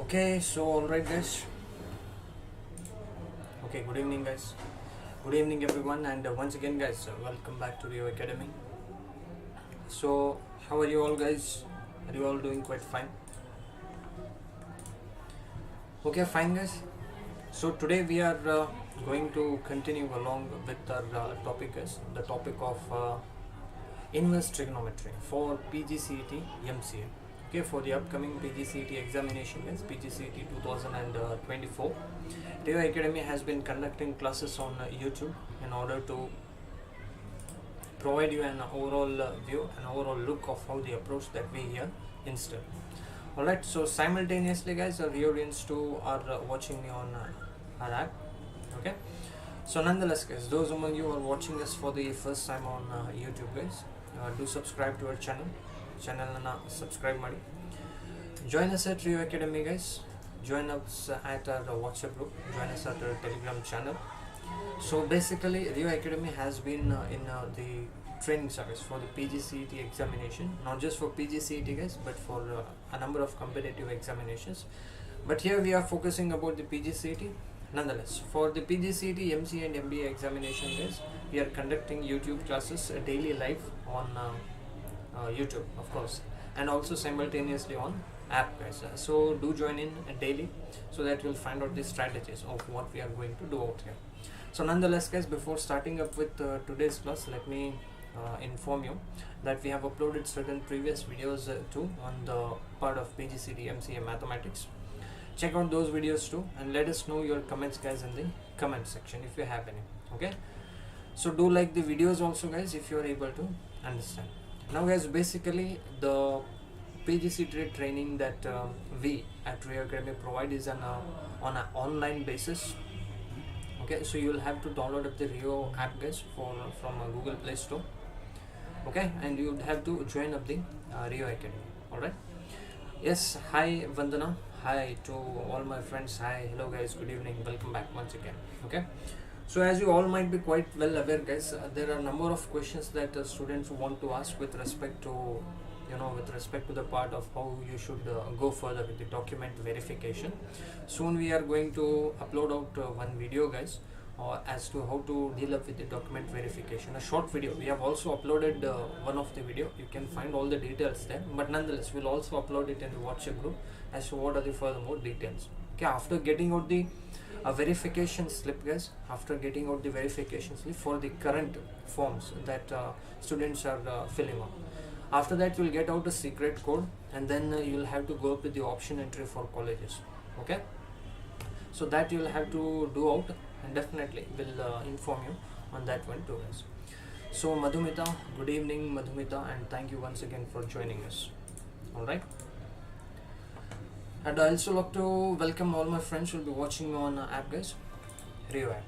Okay, so alright guys. Okay, good evening guys. Good evening everyone, and once again guys, welcome back to Rio Academy. So how are you all guys? Are you all doing quite fine? Okay, fine guys. So today we are going to continue along with our topic guys, the topic of inverse trigonometry for PGCET MCA. Okay, for the upcoming PGCET examination guys, PGCET 2024, Rio Academy has been conducting classes on YouTube in order to provide you an overall view, an overall look of how the approach that we here instead. Alright, so simultaneously guys, our audience too are watching me on our app. Okay, so nonetheless guys, those among you who are watching us for the first time on YouTube guys, do subscribe to our channel subscribe ಮಾಡಿ. Join us at Rio Academy guys, join us at our WhatsApp group, join us at our Telegram channel. So basically Rio Academy has been in the training service for the PGCET examination, not just for PGCET guys, but for a number of competitive examinations. But here we are focusing about the PGCET. Nonetheless, for the PGCET MCA and MBA examination guys, we are conducting YouTube classes daily live on YouTube of course, and also simultaneously on app guys. So do join in daily so that you'll find out the strategies of what we are going to do out here. So nonetheless guys, before starting up with today's class, let me inform you that we have uploaded certain previous videos too on the part of PGCET MCA mathematics. Check out those videos too and let us know your comments guys in the comment section if you have any. Okay, so do like the videos also guys if you are able to understand. Now guys, basically the PGCET training that we at Rio Academy provide is on an online basis. Okay, so you'll have to download up the Rio app guys from Google Play Store. Okay, and you'd have to join up the Rio Academy. Alright, yes, hi Vandana, hi to all my friends, hi, hello guys, good evening, welcome back once again. Okay, so as you all might be quite well aware guys, there are a number of questions that students want to ask with respect to the part of how you should go further with the document verification. Soon we are going to upload out one video guys as to how to deal up with the document verification, a short video. We have also uploaded one of the video, you can find all the details there, but nonetheless we'll also upload it in the WhatsApp group as to what are the furthermore details. Okay, after getting out the verification slip guys, after getting out the verification slip for the current forms that students are filling on, after that you'll get out a secret code, and then you'll have to go up with the option entry for colleges. Okay, so that you'll have to do out, and definitely will inform you on that one too guys. So Madhumita, good evening Madhumita, and thank you once again for joining us. Alright, and I also like to welcome all my friends who will be watching on app guys, Rio app.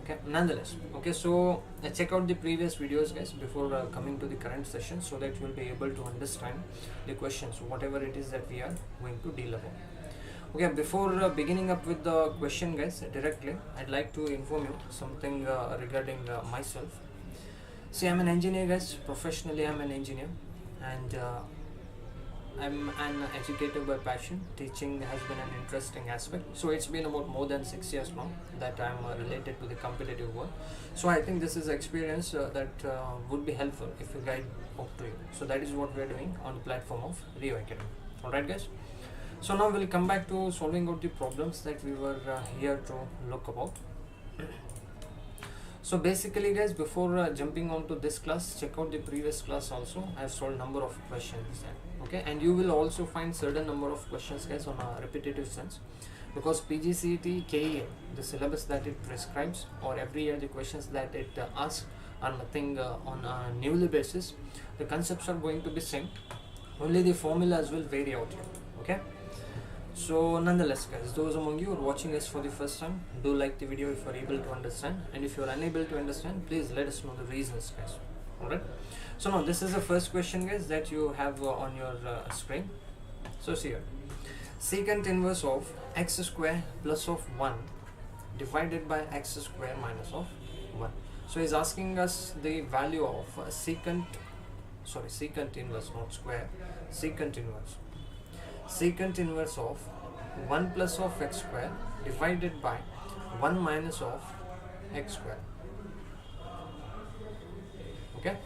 Okay, nonetheless, okay, so check out the previous videos guys before coming to the current session, so that you will be able to understand the questions, whatever it is that we are going to deal about. Okay, before beginning up with the question guys directly, I'd like to inform you something regarding myself. See, I'm an engineer guys, professionally I'm an engineer, and I'm an educator by passion. Teaching has been an interesting aspect. So it's been about more than 6 years now that I'm related to the competitive world. So I think this is experience that would be helpful if you guide up to you. So that is what we're doing on the platform of Rio Academy. Alright guys, so now we'll come back to solving out the problems that we were here to look about. So basically guys, before jumping on to this class, check out the previous class also. I've solved number of questions there. Okay, and you will also find certain number of questions guys on a repetitive sense, because PGCET KEA, the syllabus that it prescribes, or every year the questions that it asks are nothing on a newly basis. The concepts are going to be same, only the formulas will vary out here. Okay, so nonetheless guys, those among you who are watching us for the first time, do like the video if you are able to understand, and if you are unable to understand, please let us know the reasons guys. Alright, so now this is the first question guys that you have on your screen. So see here, secant inverse of x square plus of 1 divided by x square minus of 1. So he's asking us the value of secant inverse, not square, secant inverse of 1 plus of x square divided by 1 minus of x square. Okay,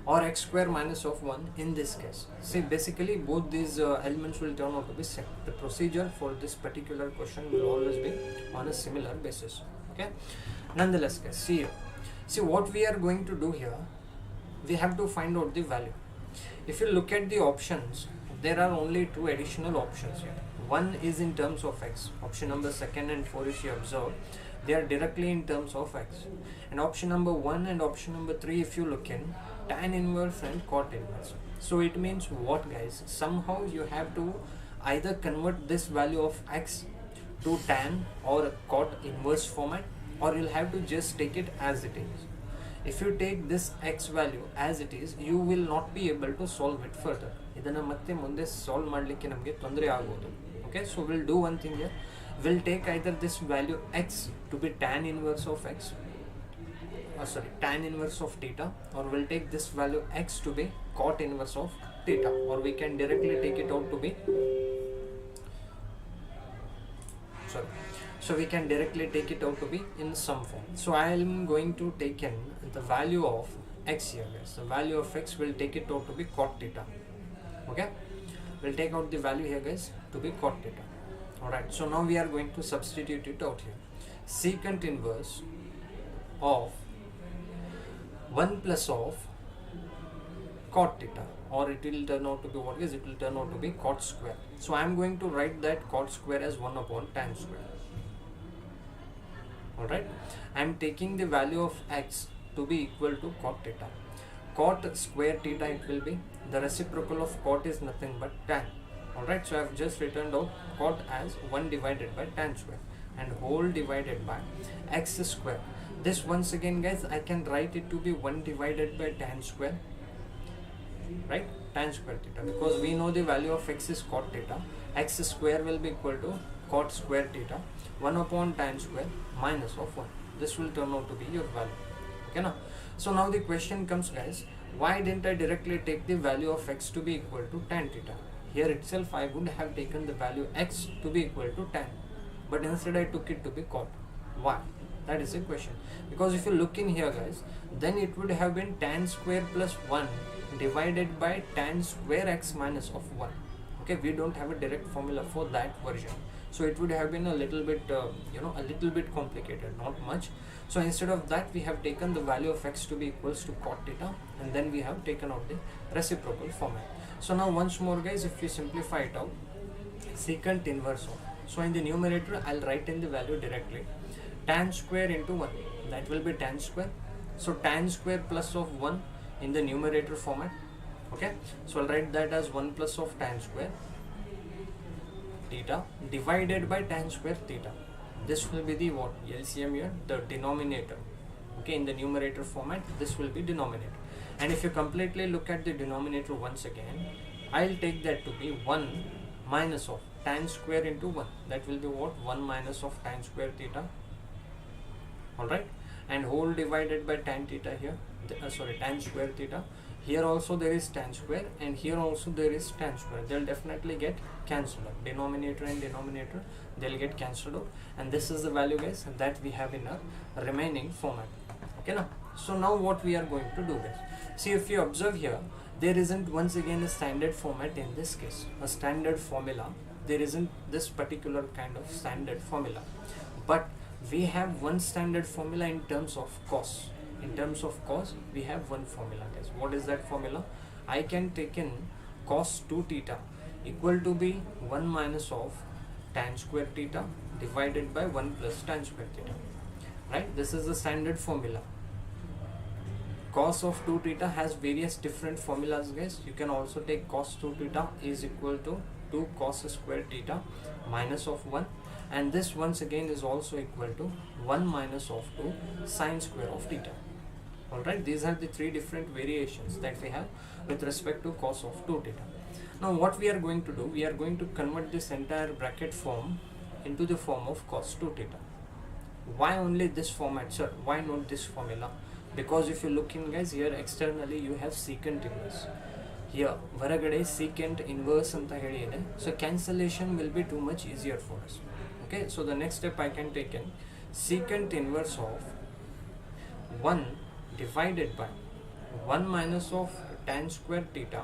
or x square minus of 1 in this case. See, basically both these elements will turn out to be same. The procedure for this particular question will always be on a similar basis. Okay, nonetheless guys, see what we are going to do here. We have to find out the value. If you look at the options, there are only two additional options here. One is in terms of x. Option number 2nd and 4, if you observe, they are directly in terms of x. And option number 1 and option number 3, if you look in, tan inverse and cot inverse. So it means what, guys? Somehow you have to either convert this value of x to tan or cot inverse format, or you'll have to just take it as it is. If you take this x value as it is, you will not be able to solve it further. ಇದನ್ನ ಮತ್ತೆ ಮುಂದೆ solve ಮಾಡಲಿಕ್ಕೆ ನಮಗೆ ತೊಂದರೆ ಆಗೋದು. Okay, so we'll do one thing here. We'll take either this value x to be tan inverse of x, tan inverse of theta, or we'll take this value x to be cot inverse of theta, or we can directly take it out to be so we can directly take it out to be in some form. So I am going to take in the value of x here, guys. The value of x will take it out to be cot theta. Okay, we'll take out the value here, guys, to be cot theta. Alright, so now we are going to substitute it out here. Secant inverse of 1 plus of cot theta, or it will turn out to be what is, it will turn out to be cot square. So I am going to write that cot square as 1 upon tan square. Alright, I am taking the value of x to be equal to cot theta. Cot square theta it will be. The reciprocal of cot is nothing but tan. Alright, so I have just written out cot as 1 divided by tan square and whole divided by x square. This once again, guys, I can write it to be 1 divided by tan square, right? Tan square theta, because we know the value of x is cot theta. X square will be equal to cot square theta, 1 upon tan square minus of 1. This will turn out to be your value. Okay, now, so now the question comes, guys, why didn't I directly take the value of x to be equal to tan theta? Here itself I would have taken the value x to be equal to tan, but instead I took it to be cot. Why? That is a question. Because if you look in here, guys, then it would have been tan square plus 1 divided by tan square x minus of 1. Okay, we don't have a direct formula for that version, so it would have been a little bit a little bit complicated, not much. So instead of that, we have taken the value of x to be equals to cot theta, and then we have taken out the reciprocal format. So now once more, guys, if we simplify it out, secant inverse of, so in the numerator I'll write in the value directly, tan square into 1, that will be tan square. So tan square plus of 1 in the numerator format. Okay, so I'll write that as 1 plus of tan square theta divided by tan square theta. This will be the what? LCM here, the denominator. Okay, in the numerator format, this will be denominator. And if you completely look at the denominator once again, I'll take that to be 1 minus of tan square into 1. That will be what? 1 minus of tan square theta. Alright, and whole divided by tan theta here, tan square theta. Here also there is tan square, and here also there is tan square. They'll definitely get cancelled out. Denominator and denominator, they'll get cancelled out. And this is the value, guys, that we have in our remaining format. Okay, now, so now what we are going to do, guys, see, if you observe here, there isn't once again a standard format in this case, a standard formula. There isn't this particular kind of standard formula, but we have one standard formula in terms of cos. In terms of cos, we have one formula, guys. What is that formula? I can take in cos 2 theta equal to be 1 minus of tan square theta divided by 1 plus tan square theta. Right? This is the standard formula. Cos of 2 theta has various different formulas, guys. You can also take cos 2 theta is equal to 2 cos square theta minus of 1, and this once again is also equal to 1 minus of 2 sine square of theta. Alright, these are the three different variations that we have with respect to cos of 2 theta. Now what we are going to do, we are going to convert this entire bracket form into the form of cos 2 theta. Why only this format, sir? Why not this formula? Because if you look in, guys, here externally you have secant inverse. here ಹೊರಗಡೆ secant inverse ಅಂತ ಹೇಳಿ ಇದೆ. So cancellation will be too much easier for us. Okay, so the next step I can take in secant inverse of 1 divided by 1 minus of tan square theta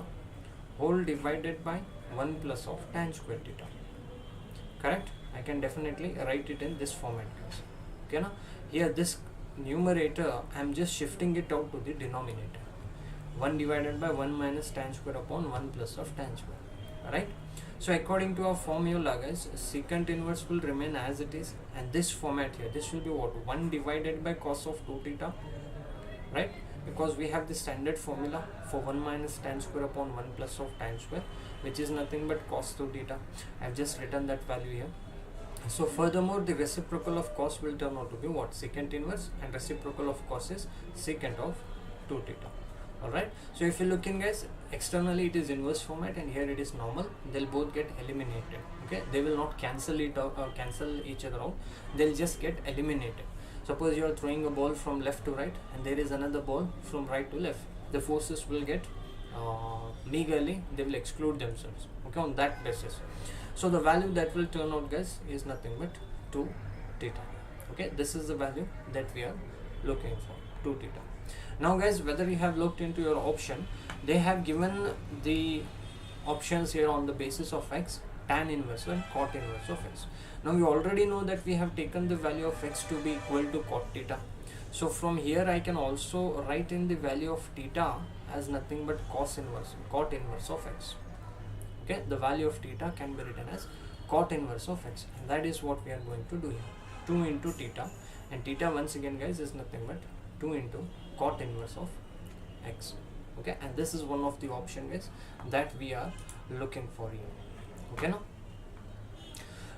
whole divided by 1 plus of tan square theta. Correct? I can definitely write it in this format, guys. Okay, now here this numerator I am just shifting it out to the denominator. 1 divided by 1 minus tan square upon 1 plus of tan square. Alright? So according to our formula, guys, secant inverse will remain as it is, and this format here, this will be what? 1 divided by cos of 2 theta, right? Because we have the standard formula for 1 minus tan square upon 1 plus of tan square, which is nothing but cos 2 theta. I have just written that value here. So furthermore, the reciprocal of cos will turn out to be what? Secant inverse, and reciprocal of cos is secant of 2 theta. Alright, so if you look in, guys, externally it is inverse format and here it is normal. They'll both get eliminated. Okay, they will not cancel it out or cancel each other out. They'll just get eliminated. Suppose you are throwing a ball from left to right and there is another ball from right to left. The forces will get meagerly, they will exclude themselves. Okay, on that basis. So the value that will turn out, guys, is nothing but 2 theta. Okay, this is the value that we are looking for, 2 theta. Now, guys, whether you have looked into your option, they have given the options here on the basis of x, tan inverse and cot inverse of x. Now you already know that we have taken the value of x to be equal to cot theta. So from here I can also write in the value of theta as nothing but cot inverse of x. Okay, the value of theta can be written as cot inverse of x, and that is what we are going to do here. 2 into theta, and theta once again, guys, is nothing but 2 into cot inverse of x. Okay, and this is one of the option, guys, that we are looking for here. Okay, now,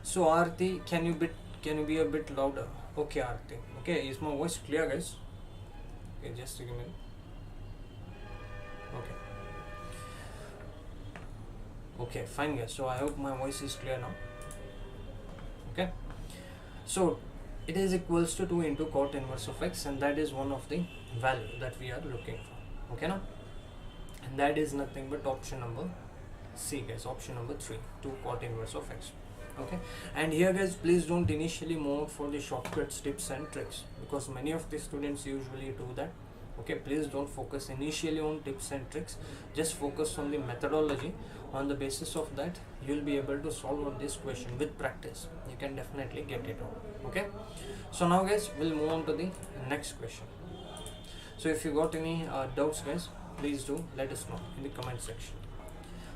so Aarti, can you be a bit louder? Okay, Aarti. Okay, is my voice clear, guys? Okay, just a minute. Okay. Okay, fine, guys. So I hope my voice is clear now. Okay, so it is equals to 2 into cot inverse of x, and that is one of the value that we are looking for. Okay, now, and that is nothing but option number C, guys, option number 3, 2 cot inverse of x. Okay, and here, guys, please don't initially move for the shortcuts, tips and tricks, because many of the students usually do that. Okay, please don't focus initially on tips and tricks, just focus on the methodology. On the basis of that, you'll be able to solve on this question with practice. You can definitely get it on. Okay, so now, guys, we'll move on to the next question. So if you got any doubts, guys, please do let us know in the comment section.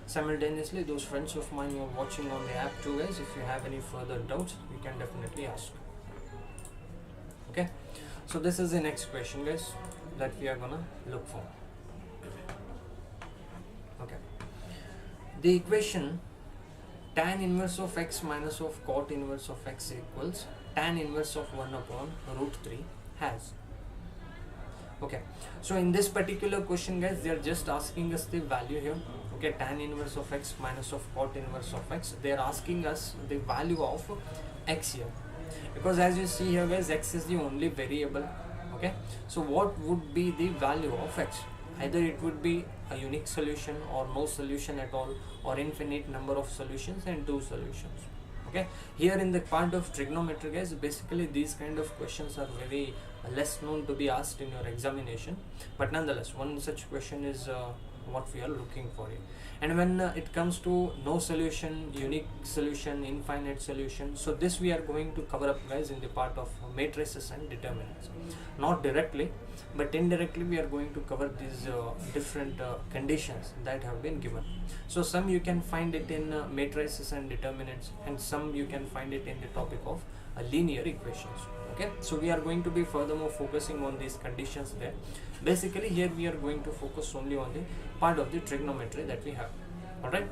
Simultaneously, those friends of mine who are watching on the app too, guys, if you have any further doubts, you can definitely ask. Okay, so this is the next question, guys, that we are gonna look for. Okay, the equation tan inverse of x minus of cot inverse of x equals tan inverse of 1 upon root 3 has. Okay, so in this particular question, guys, they are just asking us the value here. Okay, tan inverse of x minus of cot inverse of x. They are asking us the value of x here, because as you see here, guys, x is the only variable. Okay, so what would be the value of x? Either it would be a unique solution or no solution at all, or infinite number of solutions and 2 solutions. Okay, here in the part of trigonometry, guys, basically these kind of questions are very less known to be asked in your examination, but nonetheless, one such question is what we are looking for here. And when it comes to no solution, unique solution, infinite solution, so this we are going to cover up, guys, in the part of matrices and determinants. Not directly, but indirectly we are going to cover these different conditions that have been given. So some you can find it in matrices and determinants, and some you can find it in the topic of linear equations. Okay, so we are going to be furthermore focusing on these conditions there. Basically here we are going to focus only on the part of the trigonometry that we have. Alright,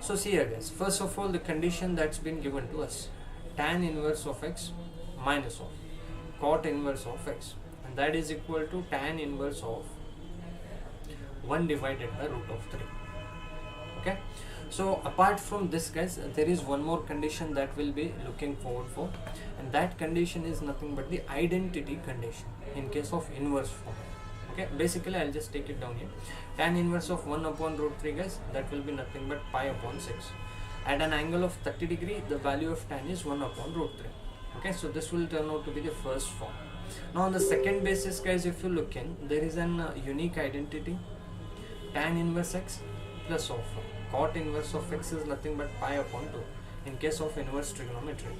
so see here, guys, first of all, the condition that's been given to us, tan inverse of x minus of cot inverse of x, and that is equal to tan inverse of 1 divided by root of 3. Okay, so apart from this, guys, there is one more condition that we'll be looking forward for, and that condition is nothing but the identity condition in case of inverse form. Okay, basically I'll just take it down here. Tan inverse of 1 upon root 3 guys, that will be nothing but pi upon 6. At an angle of 30 degree, the value of tan is 1 upon root 3. Okay, so this will turn out to be the first form. Now on the second basis guys, if you look in, there is an unique identity. Tan inverse x plus of cot inverse of x is nothing but pi upon 2 in case of inverse trigonometry,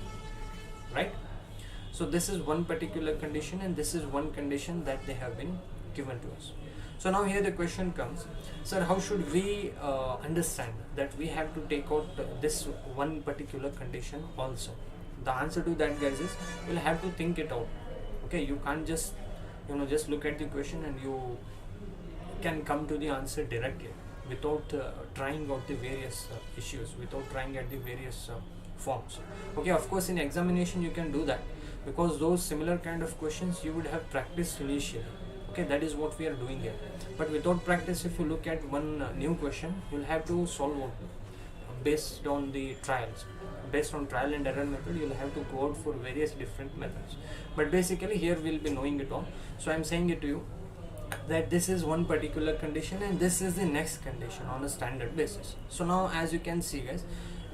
right? So this is one particular condition, and this is one condition that they have been given to us. So now here the question comes, sir, how should we understand that we have to take out this one particular condition also? The answer to that guys is, you'll have to think it out. Okay, you can't just just look at the question and you can come to the answer directly without trying out the various issues, without trying at the various forms. Okay, of course in examination you can do that, because those similar kind of questions you would have practiced initially. Okay, that is what we are doing here. But without practice, if you look at one new question, you'll have to solve it based on the trials. Based on trial and error method, you'll have to go out for various different methods. But basically here we'll be knowing it all. So I'm saying it to you that this is one particular condition and this is the next condition on a standard basis. So now as you can see guys,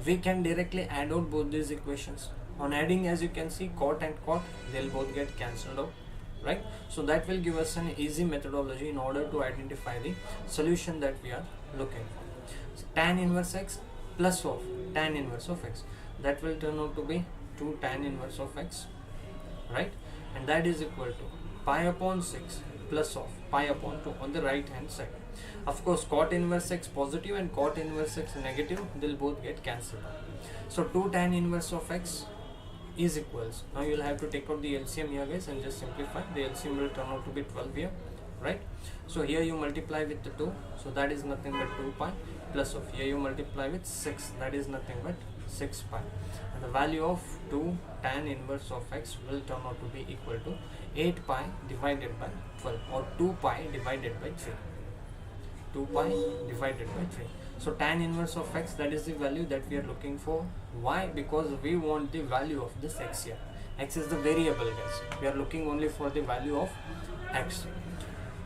we can directly add out both these equations. On adding, as you can see, cot and cot, they'll both get cancelled out, right? So that will give us an easy methodology in order to identify the solution that we are looking for. So tan inverse x plus of tan inverse of x, that will turn out to be 2 tan inverse of x, right? And that is equal to pi upon 6 plus of pi upon 2 on the right hand side. Of course cot inverse x positive and cot inverse x negative, they'll both get cancelled out. So 2 tan inverse of x is equals, now you'll have to take out the LCM here guys and just simplify. The LCM will turn out to be 12 here, right? So here you multiply with the 2, so that is nothing but 2 pi, plus of here you multiply with 6, that is nothing but 6 pi, and the value of 2 tan inverse of x will turn out to be equal to 8 pi divided by 12, or 2 pi divided by 3. 2 pi divided by 3. So tan inverse of x, that is the value that we are looking for. Why? Because we want the value of this x here. X is the variable guys. We are looking only for the value of x.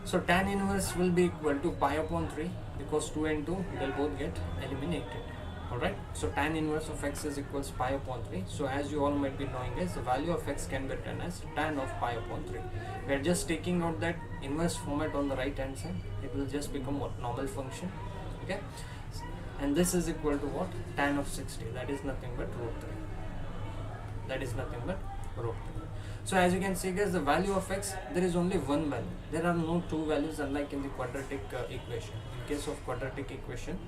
So tan inverse will be equal to pi upon 3, because 2 and 2 they'll both get eliminated. Alright, so tan inverse of x is equals pi upon 3. So as you all might be knowing guys, the value of x can be written as tan of pi upon 3. We are just taking out that inverse format on the right hand side. It will just become what? Normal function. Okay, and this is equal to what? Tan of 60, that is nothing but root 3. That is nothing but root 3. So as you can see guys, the value of x, there is only one value. There are no two values, unlike in the quadratic equation. In case of quadratic equation,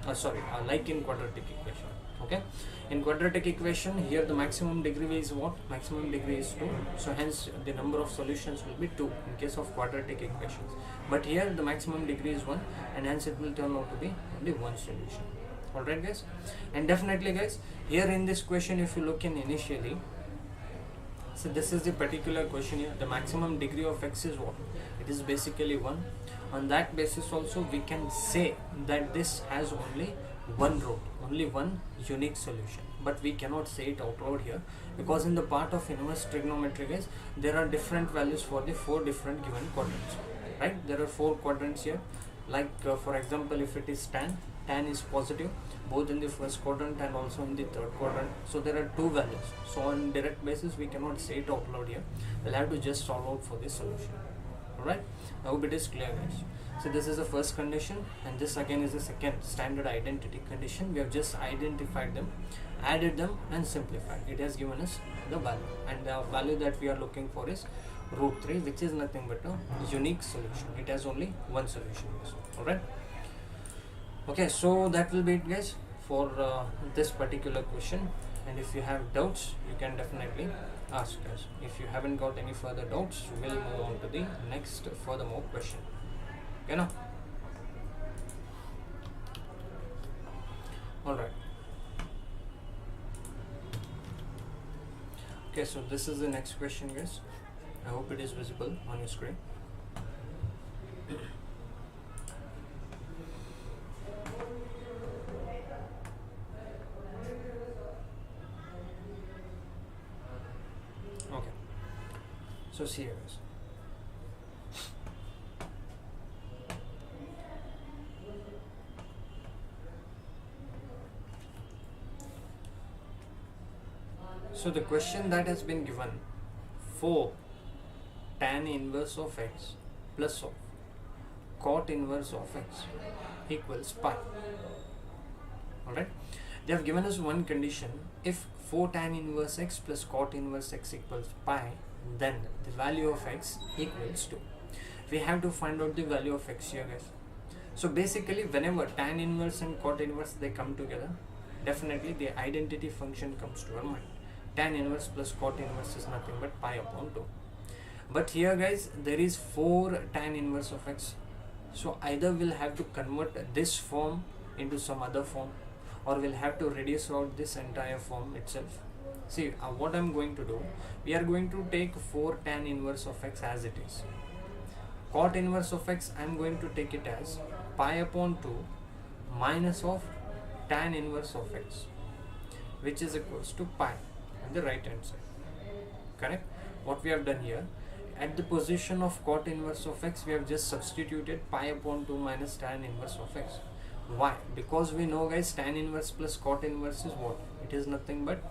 like in quadratic equation. Okay, in quadratic equation, here the maximum degree is what? Maximum degree is 2. So hence the number of solutions will be 2 in case of quadratic equations. But here the maximum degree is 1, and hence it will turn out to be only one solution. Alright guys, and definitely guys, here in this question, if you look in initially, so this is the particular question here. The maximum degree of x is what? It is basically 1. On that basis also we can say that this has only one root, only one unique solution. But we cannot say it out loud here, because in the part of inverse trigonometry guys, there are different values for the 4 different given quadrants, right? There are 4 quadrants here. Like for example, if it is tan is positive both in the first quadrant and also in the third quadrant. So there are 2 values. So on direct basis we cannot say it out loud here. We'll have to just solve out for this solution. Alright, I hope it is clear guys. So this is the first condition, and this again is the second standard identity condition. We have just identified them, added them and simplified. It has given us the value, and the value that we are looking for is root 3, which is nothing but a unique solution. It has only one solution. Alright, okay, so that will be it guys for this particular question. And if you have doubts, you can definitely ask us. If you haven't got any further doubts, we'll move on to the next furthermore question. Okay, now? Alright. Okay, so this is the next question guys. I hope it is visible on your screen. Okay, so see here guys. So the question that has been given, 4 tan inverse of x plus of cot inverse of x equals pi. Alright, they have given us one condition. If 4 tan inverse x plus cot inverse x equals pi, then the value of x equals 2. We have to find out the value of x here, guys. So basically, whenever tan inverse and cot inverse they come together, definitely the identity function comes to our mind. Tan inverse plus cot inverse is nothing but pi upon 2. But here, guys, there is 4 tan inverse of x. So either we'll have to convert this form into some other form, or we'll have to reduce out this entire form itself. See, what I'm going to do, we are going to take 4 tan inverse of x as it is. Cot inverse of x, I'm going to take it as pi upon 2 minus of tan inverse of x, which is equals to pi on the right hand side. Correct? What we have done here, at the position of cot inverse of x, we have just substituted pi upon 2 minus tan inverse of x. Why? Because we know, guys, tan inverse plus cot inverse is what? It is nothing but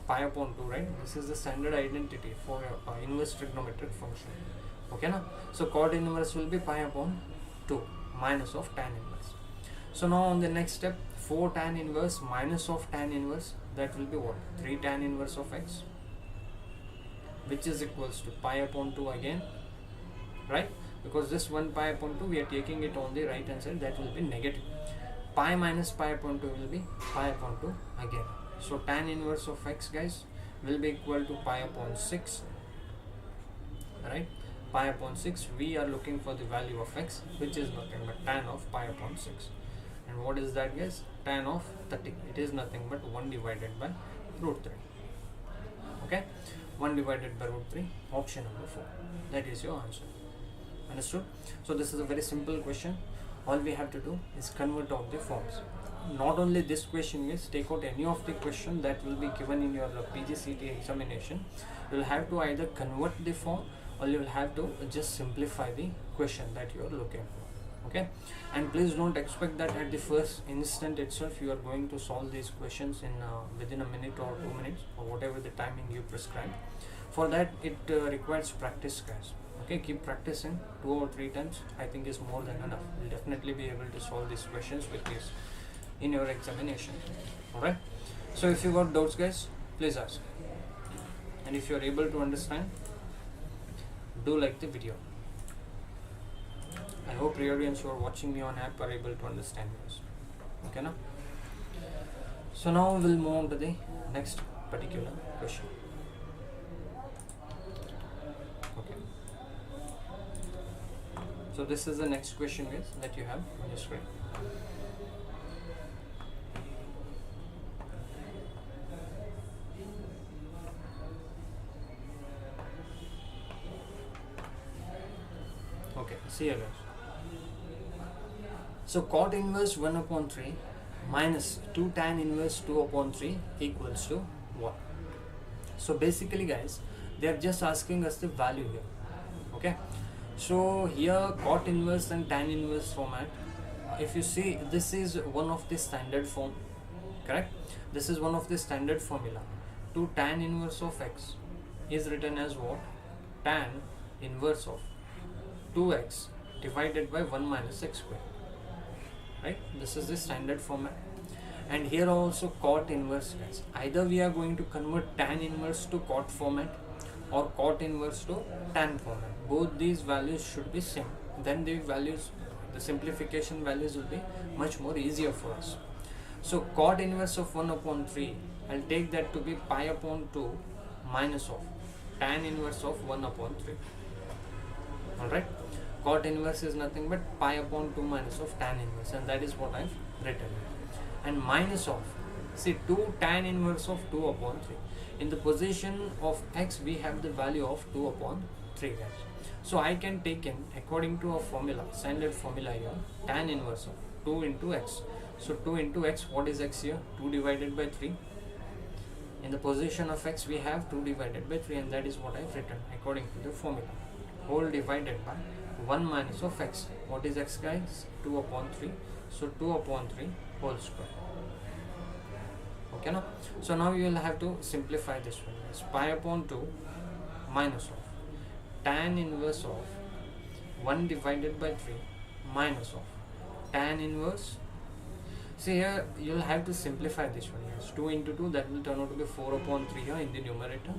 pi upon 2, right? This is the standard identity for inverse trigonometric function. Okay, now? So cot inverse will be pi upon 2 minus of tan inverse. So now on the next step, 4 tan inverse minus of tan inverse, that will be what? 3 tan inverse of x, which is equals to pi upon 2 again, right? Because this 1 pi upon 2, we are taking it on the right hand side, that will be negative. Pi minus pi upon 2 will be pi upon 2 again. So tan inverse of x, guys, will be equal to pi upon 6, right? Pi upon 6, we are looking for the value of x, which is nothing but tan of pi upon 6. And what is that, guys? Tan of 30. It is nothing but 1 divided by root 3. Okay? 1 divided by root 3, option number 4. That is your answer. Understood? So this is a very simple question. All we have to do is convert out the forms. Not only this question, is take out any of the question that will be given in your PGCET examination. You will have to either convert the form, or you will have to just simplify the question that you are looking for. Okay? And please don't expect that at the first instant itself you are going to solve these questions in within a minute or 2 minutes, or whatever the timing you prescribe. For that, it requires practice, guys. Okay, keep practicing 2 or 3 times. I think is more than enough. You'll definitely be able to solve these questions with this in your examination. Alright? So if you got doubts, guys, please ask. And if you are able to understand, do like the video. I hope Rioians who are watching me on app are able to understand this. Okay, now? So now we'll move on to the next particular question. Okay. So this is the next question, guys, that you have on your screen. Okay, see you guys. So cot inverse 1 upon 3 minus 2 tan inverse 2 upon 3 equals to what? So basically, guys, they are just asking us the value here. Okay, so here cot inverse and tan inverse format, if you see, this is one of the standard form, correct? This is one of the standard formula. 2 tan inverse of x is written as what? Tan inverse of 2x divided by 1 minus x square, right? This is the standard format. And here also cot inverse, guys. Either we are going to convert tan inverse to cot format, or cot inverse to tan format. Both these values should be same. Then the values, the simplification values will be much more easier for us. So cot inverse of 1 upon 3, I'll take that to be pi upon 2 minus of tan inverse of 1 upon 3. Alright, cot inverse is nothing but pi upon 2 minus of tan inverse, and that is what I've written. And minus of, see, 2 tan inverse of 2 upon 3. In the position of x, we have the value of 2 upon 3, guys. So I can take in, according to a formula, standard formula here, tan inverse of 2 into x. So 2 into x, what is x here? 2 divided by 3. In the position of x, we have 2 divided by 3, and that is what I've written according to the formula. Whole divided by 1 minus of x. What is x, guys? 2 upon 3. So 2 upon 3 whole square. Okay, now so now you will have to simplify this one. It's pi upon 2 minus of tan inverse of 1 divided by 3 minus of tan inverse. See here you will have to simplify this one. Yes, 2 into 2, that will turn out to be 4 upon 3 here in the numerator,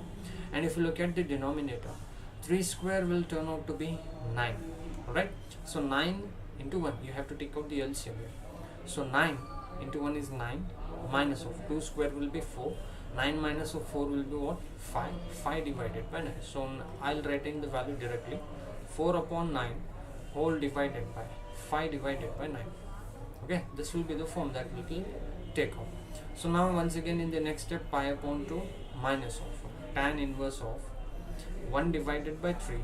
and if you look at the denominator, 3 square will turn out to be 9. Alright, so 9 into 1, you have to take out the LCM here. So 9 into 1 is 9, minus of 2 square will be 4, 9 minus of 4 will be what? 5, 5 divided by 9. So I'll write in the value directly, 4 upon 9 whole divided by 5 divided by 9. Okay, this will be the form that we will take out. So now once again in the next step, pi upon 2 minus of tan inverse of 1 divided by 3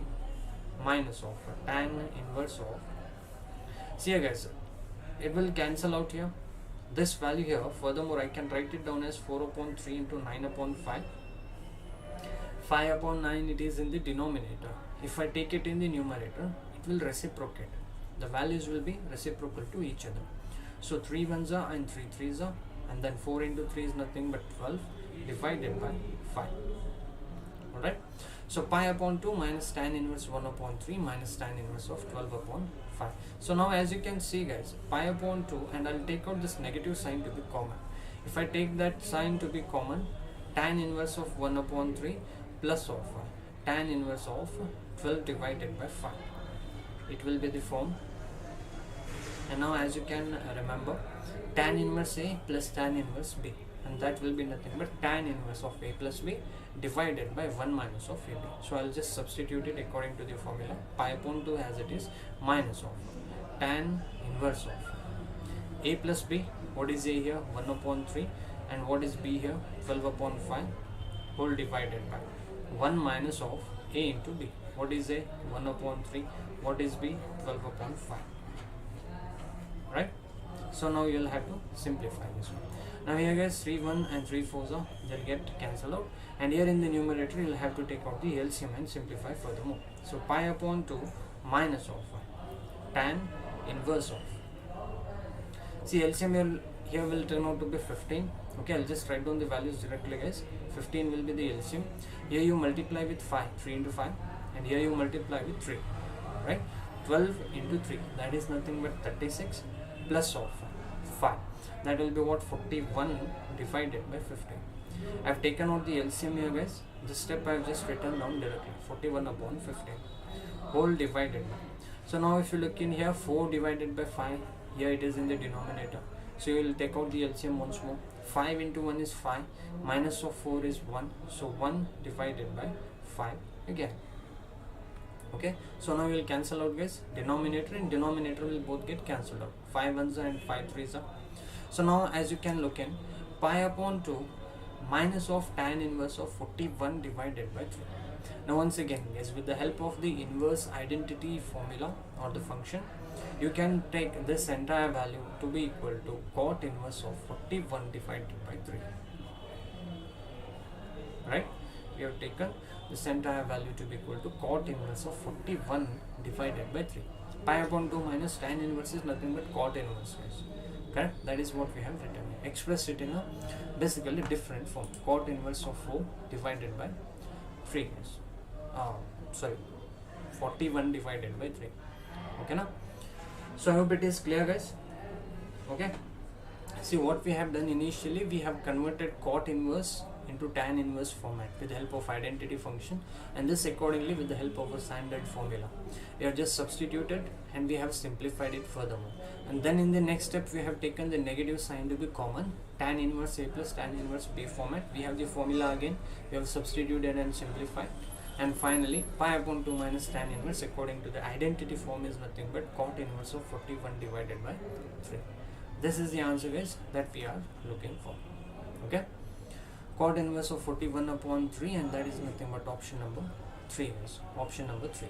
minus of tan inverse of, see here guys, it will cancel out here this value here. Furthermore, I can write it down as 4 upon 3 into 9 upon 5. 5 upon 9 it is in the denominator. If I take it in the numerator, it will reciprocate. The values will be reciprocal to each other. So 3 ones are and 3 threes are, and then 4 into 3 is nothing but 12 divided by 5. Alright, so pi upon 2 minus tan inverse 1 upon 3 minus tan inverse of 12 upon 5. So now as you can see guys, pi upon 2, and I'll take out this negative sign to be common. If I take that sign to be common, tan inverse of 1 upon 3 plus of tan inverse of 12 divided by 5. It will be the form. And now as you can remember, tan inverse A plus tan inverse B, and that will be nothing but tan inverse of A plus B divided by 1 minus of AB. So I'll just substitute it according to the formula. Pi upon 2 as it is, minus of tan inverse of A plus B. What is A here? 1 upon 3. And what is B here? 12 upon 5 whole divided by 1 minus of A into B. What is A? 1 upon 3. What is B? 12 upon 5. Right? So now you'll have to simplify this one. Now here guys, 3 1 and 3 4s are, they'll get cancelled out, and here in the numerator you'll have to take out the LCM and simplify furthermore. So pi upon 2 minus of tan inverse of, see LCM here will turn out to be 15. Okay, I'll just write down the values directly guys. 15 will be the LCM. Here you multiply with 5, 3 into 5, and here you multiply with 3, right? 12 into 3, that is nothing but 36 plus of 5, that will be what? 41 divided by 15. I've taken out the LCM here guys. This step I've just written down directly, 41 upon 15 whole divided by. So now if you look in here, 4 divided by 5, here it is in the denominator, so you will take out the LCM once more. 5 into 1 is 5, minus of 4 is 1, so 1 divided by 5 again. Okay, so now we will cancel out guys. Denominator and denominator will both get cancelled out. 5 1s and 5 3s are. So now as you can look in, pi upon 2 minus of tan inverse of 41 divided by 3. Now once again guys, with the help of the inverse identity formula or the function, you can take this entire value to be equal to cot inverse of 41 divided by 3. Right? We have taken this entire value to be equal to cot inverse of 41 divided by 3. Pi upon 2 minus tan inverse is nothing but cot inverse guys. Correct? That is what we have written. Expressed it in a basically different form. Cot inverse of 4 divided by 3 guys. 41 divided by 3. Okay now? So I hope it is clear guys. Okay. See what we have done initially, we have converted cot inverse into tan inverse format with the help of identity function, and this accordingly with the help of a standard formula. We have just substituted and we have simplified it furthermore. And then in the next step we have taken the negative sign to be common, tan inverse A plus tan inverse B format. We have the formula again, we have substituted and simplified. And finally pi upon 2 minus tan inverse according to the identity form is nothing but cot inverse of 41 divided by 3. This is the answer guys that we are looking for. Okay, cot inverse of 41 upon 3, and that is nothing but option number 3 guys. Option number 3,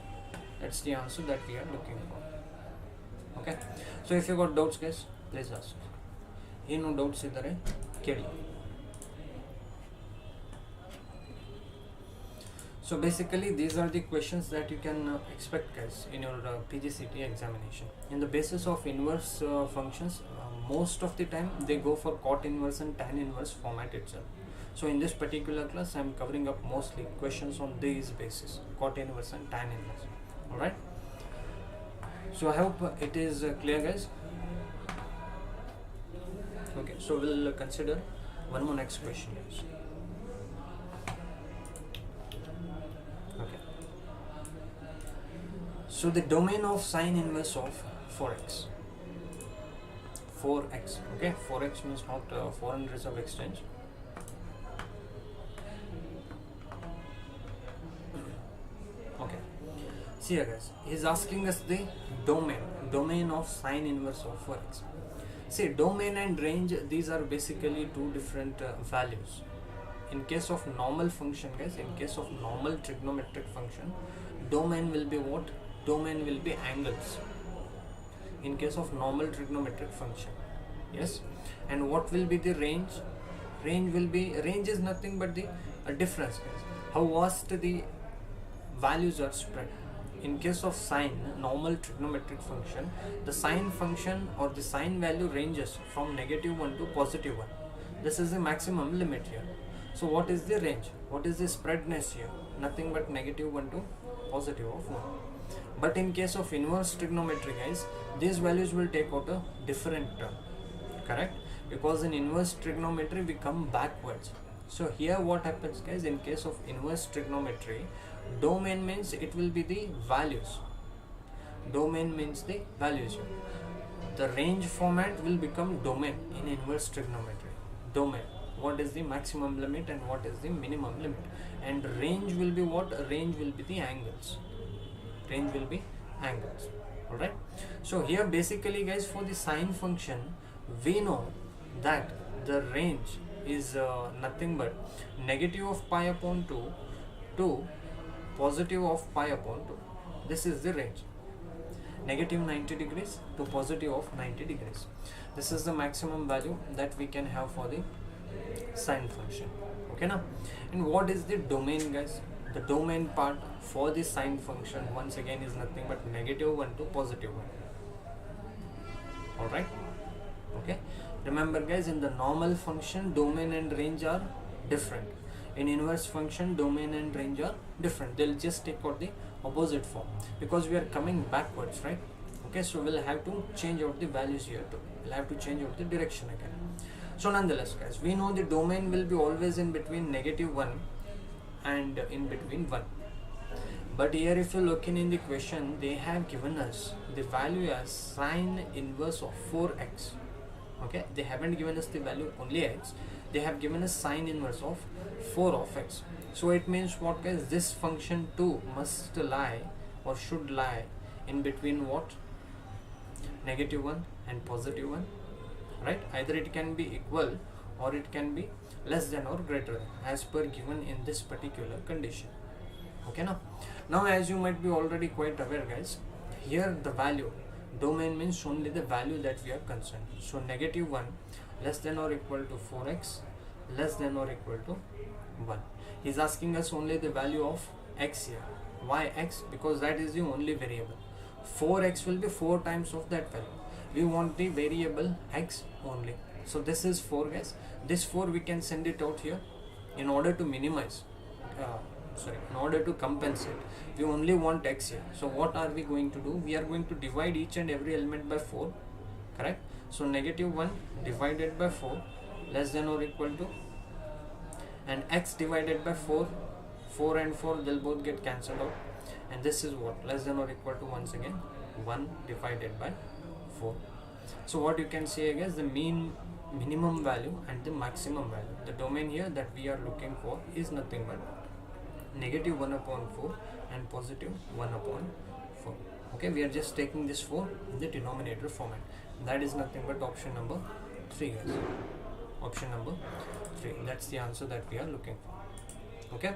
that's the answer that we are looking for. Okay, so if you got doubts guys, please ask. No doubts idare keli. So basically these are the questions that you can expect guys in your PGCET examination. In the basis of inverse functions, most of the time they go for cot inverse and tan inverse format itself. So in this particular class I am covering up mostly questions on these basis, cot inverse and tan inverse. Alright, so I hope it is clear, guys. Okay, so we'll consider one more next question, guys. Okay, so the domain of sine inverse of 4x. 4x, okay, 4x means not foreign reserve exchange. Okay, see here, guys, he is asking us the domain of sine inverse of 4x. See, domain and range, these are basically two different values. In case of normal function, guys, in case of normal trigonometric function, domain will be what? Domain will be angles. In case of normal trigonometric function, yes. And what will be the range? Range is nothing but the difference, guys. How vast the values are spread. In case of sine, normal trigonometric function, the sine function or the sine value ranges from -1 to +1. This is the maximum limit here. So what is the range? What is the spreadness here? Nothing but -1 to +1. But in case of inverse trigonometry, guys, these values will take out a different term, correct? Because in inverse trigonometry we come backwards. So here what happens, guys, in case of inverse trigonometry, domain means it will be the values. Domain means the values. The range format will become domain in inverse trigonometry. Domain, what is the maximum limit and what is the minimum limit, and range will be what? Range will be the angles. Range will be angles. Alright, so here basically, guys, for the sine function we know that the range is nothing but negative of pi upon 2 to positive of pi upon 2. This is the range, negative 90 degrees to positive of 90 degrees. This is the maximum value that we can have for the sine function. Okay, now, and what is the domain, guys? The domain part for the sine function once again is nothing but -1 to +1. Alright, okay, remember, guys, in the normal function domain and range are different. In inverse function domain and range are different. They'll just take out the opposite form because we are coming backwards, right? Okay, so we'll have to change out the values here too. We'll have to change out the direction again. So nonetheless, guys, we know the domain will be always in between -1 and in between 1. But here if you look in the question, they have given us the value as sine inverse of 4x. Okay, they haven't given us the value only x, they have given us sine inverse of 4 of x. So it means what, guys? This function too must lie or should lie in between what? -1 and +1, right? Either it can be equal or it can be less than or greater than, as per given in this particular condition. Okay, now as you might be already quite aware, guys, here the value, domain means only the value that we are concerned. So -1 less than or equal to 4x less than or equal to 1. He's asking us only the value of x here. Why x? Because that is the only variable. 4x will be 4 times of that value. We want the variable x only. So this is 4, guys. This 4 we can send it out here in order to minimize, in order to compensate. We only want x here. So what are we going to do? We are going to divide each and every element by 4, correct? So -1 divided by 4 less than or equal to, and x divided by 4, 4 and 4 they'll both get cancelled out, and this is what? Less than or equal to, once again, 1 divided by 4. So what you can say, I guess, the minimum value and the maximum value. The domain here that we are looking for is nothing but -1 upon 4 and +1 upon 4. Okay, we are just taking this 4 in the denominator format. That is nothing but option number 3, guys. Option number 3. That's the answer that we are looking for. Okay.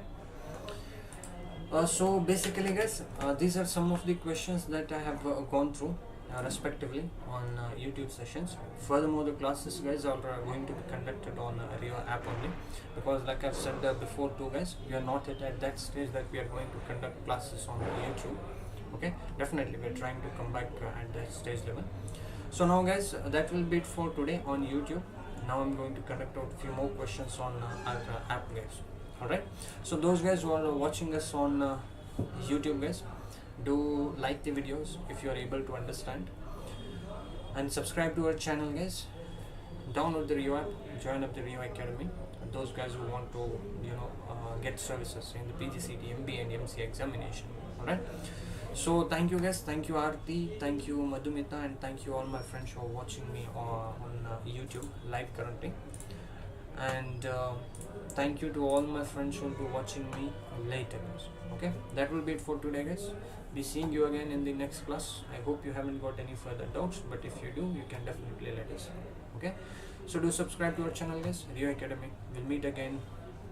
So basically, guys, these are some of the questions that I have gone through respectively on YouTube sessions. Furthermore, the classes, guys, are going to be conducted on Rio app only, because like I've said before too, guys, we are not yet at that stage that we are going to conduct classes on YouTube. Okay, definitely we are trying to come back at that stage level. So now guys, that will be it for today on YouTube. Now I'm going to conduct out a few more questions on our app guys. Alright, so those guys who are watching us on YouTube guys, do like the videos if you are able to understand, and subscribe to our channel guys. Download the Rio app, join up the Rio Academy. Those guys who want to get services in the PGCET MBA and MCA examination. Alright, so thank you guys, thank you Aarti, thank you Madhumita, and thank you all my friends who are watching me on YouTube live currently, and thank you to all my friends who will be watching me later guys. Okay, that will be it for today guys. Be seeing you again in the next class. I hope you haven't got any further doubts, but if you do, you can definitely let us know. Okay, so do subscribe to our channel guys, Rio Academy. We'll meet again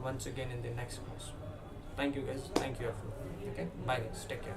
once again in the next class. Thank you guys, thank you everyone. Okay, bye guys, take care.